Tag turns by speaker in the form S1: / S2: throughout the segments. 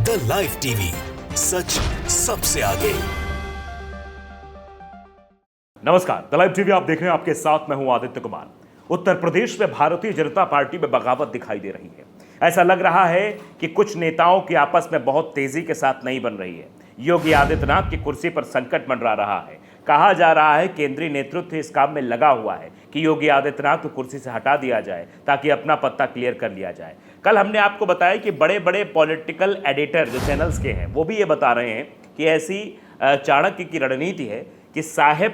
S1: The live TV, सच सबसे आगे।
S2: नमस्कार, द लाइव टीवी आप देख रहे हैं, आपके साथ मैं हूं आदित्य कुमार। उत्तर प्रदेश में भारतीय जनता पार्टी में बगावत दिखाई दे रही है। ऐसा लग रहा है कि कुछ नेताओं की आपस में बहुत तेजी के साथ नहीं बन रही है। योगी आदित्यनाथ की कुर्सी पर संकट मंडरा रहा है। कहा जा रहा है केंद्रीय नेतृत्व इस काम में लगा हुआ है कि योगी आदित्यनाथ को कुर्सी से हटा दिया जाए ताकि अपना पत्ता क्लियर कर लिया जाए। कल हमने आपको बताया कि बड़े बड़े पॉलिटिकल एडिटर जो चैनल्स के हैं वो भी ये बता रहे हैं कि ऐसी चाणक्य की रणनीति है कि साहब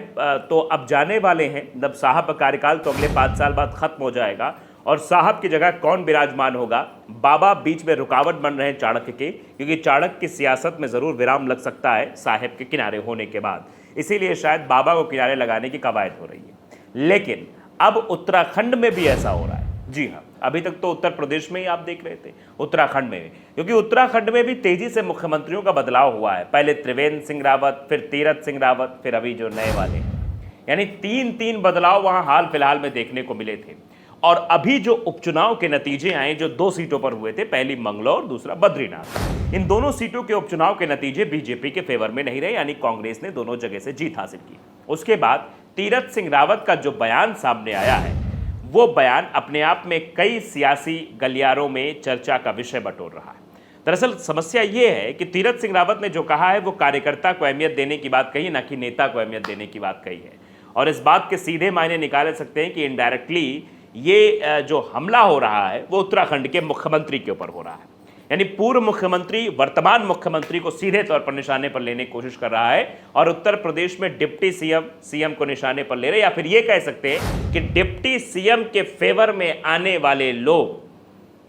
S2: तो अब जाने वाले हैं, मतलब साहब का कार्यकाल तो अगले 5 साल बाद खत्म हो जाएगा और साहब की जगह कौन विराजमान होगा। बाबा बीच में रुकावट बन रहे हैं चाणक्य के, क्योंकि चाणक्य की सियासत में ज़रूर विराम लग सकता है साहब के किनारे होने के बाद, इसीलिए शायद बाबा को किनारे लगाने की कवायद हो रही है। लेकिन अब उत्तराखंड में भी ऐसा हो रहा है। जी हाँ, अभी तक तो उत्तर प्रदेश में ही आप देख रहे थे, उत्तराखंड में भी, क्योंकि उत्तराखंड में भी तेजी से मुख्यमंत्रियों का बदलाव हुआ है। पहले त्रिवेंद्र सिंह रावत, फिर तीरथ सिंह रावत, फिर अभी जो नए वाले हैं, यानी तीन बदलाव वहां हाल फिलहाल में देखने को मिले थे। और अभी जो उपचुनाव के नतीजे आए, जो 2 सीटों पर हुए थे, पहली मंगलौर, दूसरा बद्रीनाथ, इन दोनों सीटों के उपचुनाव के नतीजे बीजेपी के फेवर में नहीं रहे, यानी कांग्रेस ने दोनों जगह से जीत हासिल की। उसके बाद तीरथ सिंह रावत का जो बयान सामने आया है, वो बयान अपने आप में कई सियासी गलियारों में चर्चा का विषय बटोर रहा है। दरअसल समस्या ये है कि तीरथ सिंह रावत ने जो कहा है वो कार्यकर्ता को अहमियत देने की बात कही, ना कि नेता को अहमियत देने की बात कही है। और इस बात के सीधे मायने निकाले सकते हैं कि इनडायरेक्टली ये जो हमला हो रहा है वो उत्तराखंड के मुख्यमंत्री के ऊपर हो रहा है, यानी पूर्व मुख्यमंत्री वर्तमान मुख्यमंत्री को सीधे तौर पर निशाने पर लेने की कोशिश कर रहा है और उत्तर प्रदेश में डिप्टी सीएम को निशाने पर ले रहे हैं, या फिर ये कह सकते हैं कि डिप्टी सीएम के फेवर में आने वाले लोग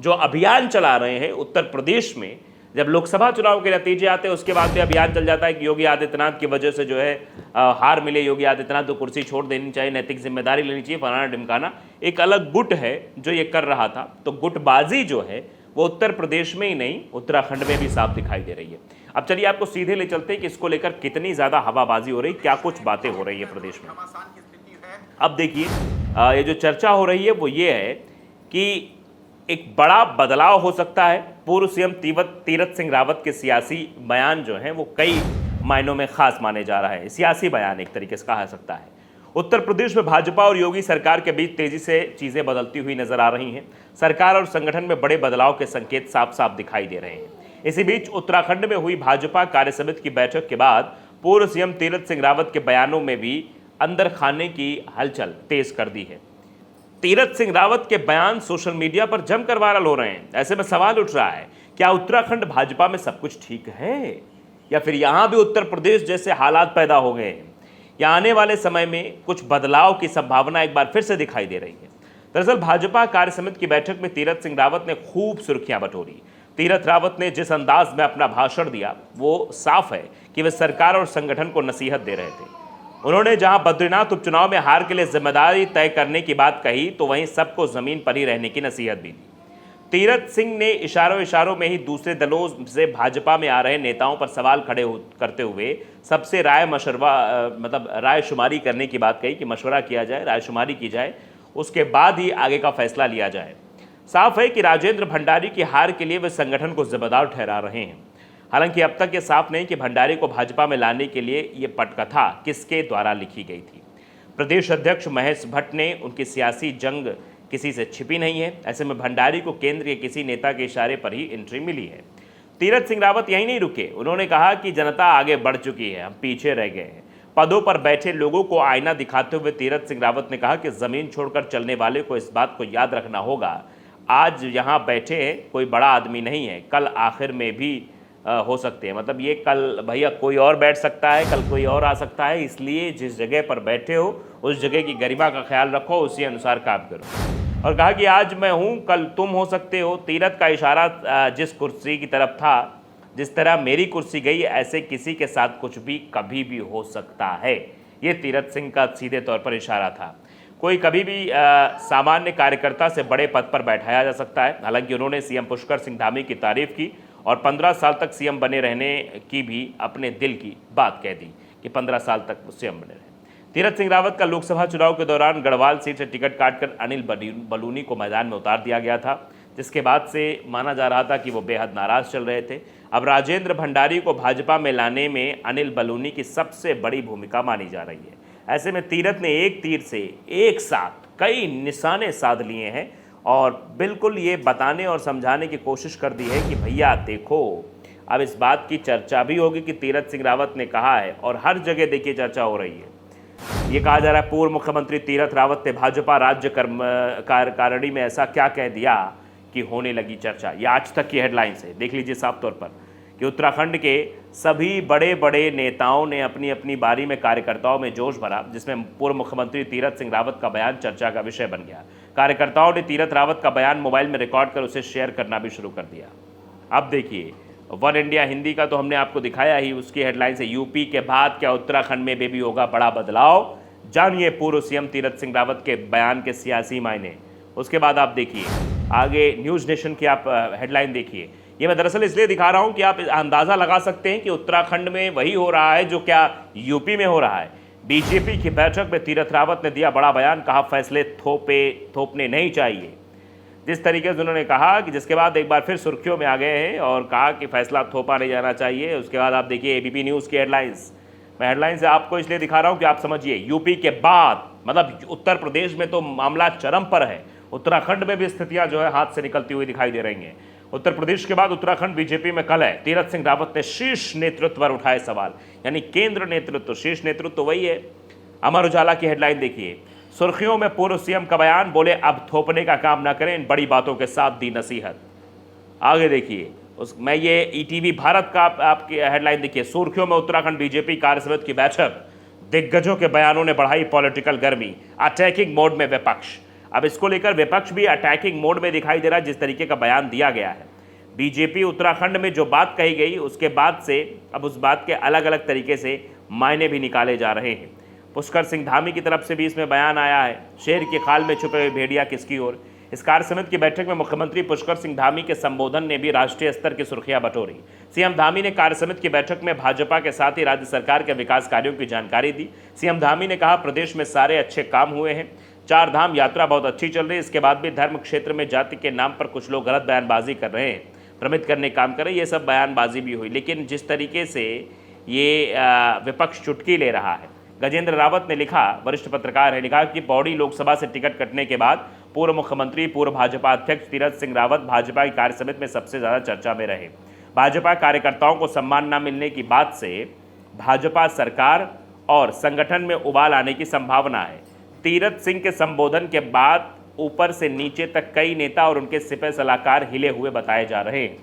S2: जो अभियान चला रहे हैं उत्तर प्रदेश में। जब लोकसभा चुनाव के नतीजे आते हैं उसके बाद भी अभियान चल जाता है कि योगी आदित्यनाथ की वजह से जो है हार मिले, योगी आदित्यनाथ तो कुर्सी छोड़ देनी चाहिए, नैतिक जिम्मेदारी लेनी चाहिए, फलाना ढिमकाना। एक अलग गुट है जो ये कर रहा था। तो गुटबाजी जो है वो उत्तर प्रदेश में ही नहीं, उत्तराखंड में भी साफ दिखाई दे रही है। अब चलिए आपको सीधे ले चलते हैं कि इसको लेकर कितनी ज्यादा हवाबाजी हो रही, क्या कुछ बातें हो रही है प्रदेश में। अब देखिए, ये जो चर्चा हो रही है वो ये है कि एक बड़ा बदलाव हो सकता है। पूर्व सीएम तीरथ सिंह रावत के सियासी बयान जो हैं वो कई मायनों में खास माने जा रहा है। सियासी बयान एक तरीके से कहा सकता है। उत्तर प्रदेश में भाजपा और योगी सरकार के बीच तेजी से चीजें बदलती हुई नजर आ रही हैं। सरकार और संगठन में बड़े बदलाव के संकेत साफ साफ दिखाई दे रहे हैं। इसी बीच उत्तराखंड में हुई भाजपा कार्यसमिति की बैठक के बाद पूर्व सीएम तीरथ सिंह रावत के बयानों में भी अंदर खाने की हलचल तेज कर दी है। तीरथ सिंह रावत के बयान सोशल मीडिया पर जमकर वायरल हो रहे हैं। ऐसे में सवाल उठ रहा है, क्या उत्तराखंड भाजपा में सब कुछ ठीक है या फिर यहां भी उत्तर प्रदेश जैसे हालात पैदा हो गए हैं, या आने वाले समय में कुछ बदलाव की संभावना एक बार फिर से दिखाई दे रही है। दरअसल भाजपा कार्यसमिति की बैठक में तीरथ सिंह रावत ने खूब सुर्खियां बटोरी। तीरथ रावत ने जिस अंदाज में अपना भाषण दिया वो साफ है कि वे सरकार और संगठन को नसीहत दे रहे थे। उन्होंने जहां बद्रीनाथ उपचुनाव में हार के लिए जिम्मेदारी तय करने की बात कही, तो वहीं सबको जमीन पर ही रहने की नसीहत भी दी। तीरथ सिंह ने इशारों में ही दूसरे दलों से भाजपा में आ रहे नेताओं पर सवाल खड़े करते हुए सबसे रायशुमारी करने की बात कही कि मशवरा किया जाए, रायशुमारी की जाए, उसके बाद ही आगे का फैसला लिया जाए। साफ है कि राजेंद्र भंडारी की हार के लिए वे संगठन को जिम्मेदार ठहरा रहे हैं। हालांकि अब तक ये साफ नहीं कि भंडारी को भाजपा में लाने के लिए ये पटकथा किसके द्वारा लिखी गई थी। प्रदेश अध्यक्ष महेश भट्ट ने उनकी सियासी जंग किसी से छिपी नहीं है। ऐसे में भंडारी को केंद्र के किसी नेता के इशारे पर ही एंट्री मिली है। तीरथ सिंह रावत यहीं नहीं रुके। उन्होंने कहा कि जनता आगे बढ़ चुकी है, हम पीछे रह गए हैं। पदों पर बैठे लोगों को आईना दिखाते हुए तीरथ सिंह रावत ने कहा कि जमीन छोड़कर चलने वाले को इस बात को याद रखना होगा, आज यहाँ बैठे कोई बड़ा आदमी नहीं है, कल आखिर में भी हो सकते हैं। मतलब ये कल भैया कोई और बैठ सकता है, कल कोई और आ सकता है, इसलिए जिस जगह पर बैठे हो उस जगह की गरिमा का ख्याल रखो, उसी अनुसार काम करो। और कहा कि आज मैं हूँ, कल तुम हो सकते हो। तीरथ का इशारा जिस कुर्सी की तरफ था, जिस तरह मेरी कुर्सी गई, ऐसे किसी के साथ कुछ भी कभी भी हो सकता है। ये तीरथ सिंह का सीधे तौर पर इशारा था। कोई कभी भी सामान्य कार्यकर्ता से बड़े पद पर बैठाया जा सकता है। हालांकि उन्होंने सीएम पुष्कर सिंह धामी की तारीफ की और 15 साल तक सीएम बने रहने की भी अपने दिल की बात कह दी कि 15 साल तक सीएम बने रहे। तीरथ सिंह रावत का लोकसभा चुनाव के दौरान गढ़वाल सीट से टिकट काटकर अनिल बलूनी को मैदान में उतार दिया गया था। जिसके बाद से माना जा रहा था कि वो बेहद नाराज चल रहे थे। अब राजेंद्र भंडारी को भाजपा में लाने में अनिल बलूनी की सबसे बड़ी भूमिका मानी जा रही है। ऐसे में तीरथ ने एक तीर से एक साथ कई निशाने साध लिए हैं और बिल्कुल ये बताने और समझाने की कोशिश कर दी है कि भैया देखो, अब इस बात की चर्चा भी होगी कि तीरथ सिंह रावत ने कहा है और हर जगह देखिए चर्चा हो रही है। ये कहा जा रहा है पूर्व मुख्यमंत्री तीरथ रावत ने भाजपा राज्य कार्यकारिणी में ऐसा क्या कह दिया कि होने लगी चर्चा। ये आज तक की हेडलाइंस है, देख लीजिए साफ तौर पर कि उत्तराखंड के सभी बड़े बड़े नेताओं ने अपनी अपनी बारी में कार्यकर्ताओं में जोश भरा, जिसमें पूर्व मुख्यमंत्री तीरथ सिंह रावत का बयान चर्चा का विषय बन गया। कार्यकर्ताओं ने तीरथ रावत का बयान मोबाइल में रिकॉर्ड कर उसे शेयर करना भी शुरू कर दिया। अब देखिए वन इंडिया हिंदी का तो हमने आपको दिखाया ही, उसकी हेडलाइन से यूपी के बाद क्या उत्तराखंड में भी होगा बड़ा बदलाव, जानिए पूर्व सीएम तीरथ सिंह रावत के बयान के सियासी मायने। उसके बाद आप देखिए आगे न्यूज़ नेशन की आप हेडलाइन देखिए। ये मैं दरअसल इसलिए दिखा रहा हूँ कि आप अंदाज़ा लगा सकते हैं कि उत्तराखंड में वही हो रहा है जो क्या यूपी में हो रहा है। बीजेपी की बैठक में तीरथ रावत ने दिया बड़ा बयान, कहा फैसले थोपने नहीं चाहिए। जिस तरीके से उन्होंने कहा कि जिसके बाद एक बार फिर सुर्खियों में आ गए हैं और कहा कि फैसला थोपा नहीं जाना चाहिए। उसके बाद आप देखिए एबीपी न्यूज़ की हेडलाइंस। मैं हेडलाइन से आपको इसलिए दिखा रहा हूं कि आप समझिए यूपी के बाद मतलब उत्तर प्रदेश में तो मामला चरम पर है, उत्तराखंड में भी स्थितियां जो है हाथ से निकलती हुई दिखाई दे रही हैं। उत्तर प्रदेश के बाद उत्तराखंड बीजेपी में कल है। तीरथ सिंह रावत ने शीर्ष नेतृत्व पर उठाए सवाल, यानी केंद्र नेतृत्व, शीर्ष नेतृत्व तो वही है। अमर उजाला की हेडलाइन देखिए, सुर्खियों में पूर्व सीएम का बयान, बोले अब थोपने का काम न करें, इन बड़ी बातों के साथ दी नसीहत। आगे देखिए मैं ये ईटीवी भारत का आपकी हेडलाइन देखिए, सुर्खियों में उत्तराखंड बीजेपी कार्यसमिति की बैठक, दिग्गजों के बयानों ने बढ़ाई पॉलिटिकल गर्मी, अटैकिंग मोड में विपक्ष। अब इसको लेकर विपक्ष भी अटैकिंग मोड में दिखाई दे रहा है, जिस तरीके का बयान दिया गया है। बीजेपी उत्तराखंड में जो बात कही गई उसके बाद से अब उस बात के अलग अलग तरीके से मायने भी निकाले जा रहे हैं। पुष्कर सिंह धामी की तरफ से भी इसमें बयान आया है, शेर के खाल में छुपे हुए भेड़िया किसकी ओर। इस कार्य समिति की बैठक में मुख्यमंत्री पुष्कर सिंह धामी के संबोधन ने भी राष्ट्रीय स्तर की सुर्खियां बटोरी। सीएम धामी ने कार्य समिति की बैठक में भाजपा के साथ ही राज्य सरकार के विकास कार्यों की जानकारी दी। सीएम धामी ने कहा प्रदेश में सारे अच्छे काम हुए हैं, 4 धाम यात्रा बहुत अच्छी चल रही है, इसके बाद भी धर्म क्षेत्र में जाति के नाम पर कुछ लोग गलत बयानबाजी कर रहे हैं, भ्रमित करने का काम कर रहे हैं, ये सब बयानबाजी भी हुई। लेकिन जिस तरीके से ये विपक्ष चुटकी ले रहा है, गजेंद्र रावत ने लिखा, वरिष्ठ पत्रकार है, लिखा कि पौड़ी लोकसभा से टिकट कटने के बाद पूर्व मुख्यमंत्री पूर्व भाजपा अध्यक्ष तीरथ सिंह रावत भाजपा की कार्य समिति में सबसे ज़्यादा चर्चा में रहे। भाजपा कार्यकर्ताओं को सम्मान न मिलने की बात से भाजपा सरकार और संगठन में उबाल आने की संभावना है। तीरथ सिंह के संबोधन के बाद ऊपर से नीचे तक कई नेता और उनके सिपह सलाहकार हिले हुए बताए जा रहे हैं।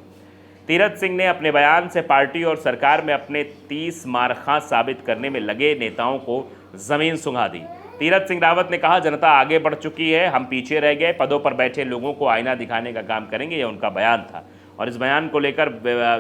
S2: तीरथ सिंह ने अपने बयान से पार्टी और सरकार में अपने 30 मारखां साबित करने में लगे नेताओं को जमीन सुंघा दी। तीरथ सिंह रावत ने कहा जनता आगे बढ़ चुकी है, हम पीछे रह गए, पदों पर बैठे लोगों को आईना दिखाने का काम करेंगे, यह उनका बयान था। और इस बयान को लेकर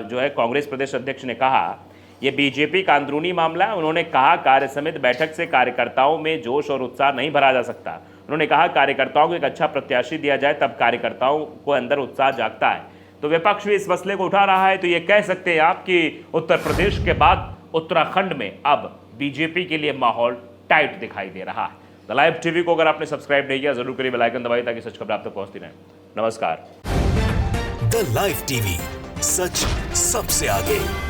S2: जो है कांग्रेस प्रदेश अध्यक्ष ने कहा यह बीजेपी का अंदरूनी मामला है। उन्होंने कहा कार्य समिति बैठक से कार्यकर्ताओं में जोश और उत्साह नहीं भरा जा सकता। उन्होंने कहा कार्यकर्ताओं को एक अच्छा प्रत्याशी दिया जाए तब कार्यकर्ताओं को अंदर उत्साह जागता है। तो विपक्ष भी इस मसले को उठा रहा है, तो ये कह सकते हैं आप कि उत्तर प्रदेश के बाद उत्तराखंड में अब बीजेपी के लिए माहौल टाइट दिखाई दे रहा है। द लाइव टीवी को अगर आपने सब्सक्राइब नहीं किया जरूर करिए, बेल आइकन दबाइए ताकि सच खबर आप तक पहुंचती रहे। नमस्कार।
S1: द लाइव टीवी, सच सबसे आगे।